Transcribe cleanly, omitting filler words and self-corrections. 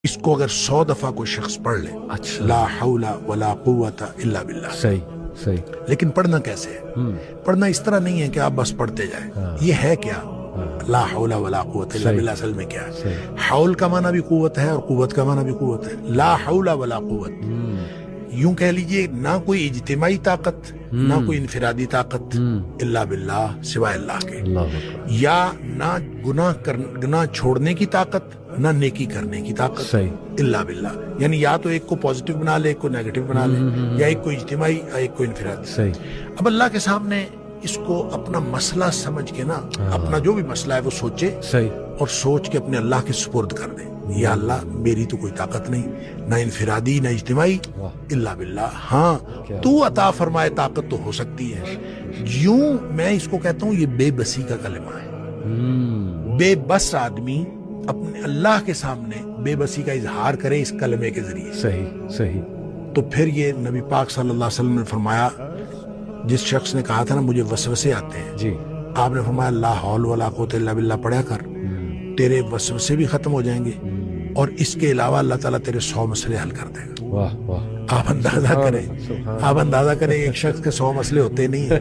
इसको अगर 100 दफा कोई शख्स पढ़ ले, अच्छा। ला हौला वला कुव्वता इल्ला बिल्लाह, सही सही। लेकिन पढ़ना कैसे है? पढ़ना इस तरह नहीं है कि आप बस पढ़ते जाएं। ये है क्या? ला हौला वला कुव्वता इल्ला बिल्लाह असल में क्या है? हौल का माना भी कुव्वत है और कुव्वत का माना भी कुव्वत है। ला हौला वला कुव्वत, यूं कह लीजिए ना कोई इज्तिमाई ताकत, ना कोई इनफिरादी ताकत, इल्ला बिल्लाह, सिवाय अल्लाह के। या ना गुनाह छोड़ने की ताकत, ना नेकी करने की ताकत, सही। इल्ला बिल्लाह। यानी या तो एक को पॉजिटिव बना ले, एक को नेगेटिव बना ले, या एक को इज्तिमाई या एक को इनफिरादी। सही। अब अल्लाह के सामने इसको अपना मसला समझ के ना, अपना जो भी मसला है वो सोचे, सही। और सोच के अपने अल्लाह के सुपुर्द कर दे। या अल्लाह, मेरी तो कोई ताकत नहीं, ना इनफिरादी ना इज्तिमाई, इल्ला बिल्लाह। हाँ, तू अता फरमाए ताकत तो हो सकती है। यूं मैं इसको कहता हूं, ये बेबसी का कलमा है। बेबस आदमी अपने अल्लाह के सामने बेबसी का इजहार करे इस कलमे के जरिए। सही सही। तो फिर ये नबी पाक सल्लल्लाहु अलैहि वसल्लम ने फरमाया, जिस शख्स ने कहा था ना मुझे वसवसे आते हैं, जी। आपने फरमाया ला हौल वला कुव्वता इल्ला बिल्लाह पढ़ा कर, तेरे वसवसे भी खत्म हो जाएंगे और इसके अलावा अल्लाह ताला तेरे 100 मसले हल कर देगा। वाह वाह। आप अंदाजा करें, एक शख्स के 100 मसले होते नहीं है।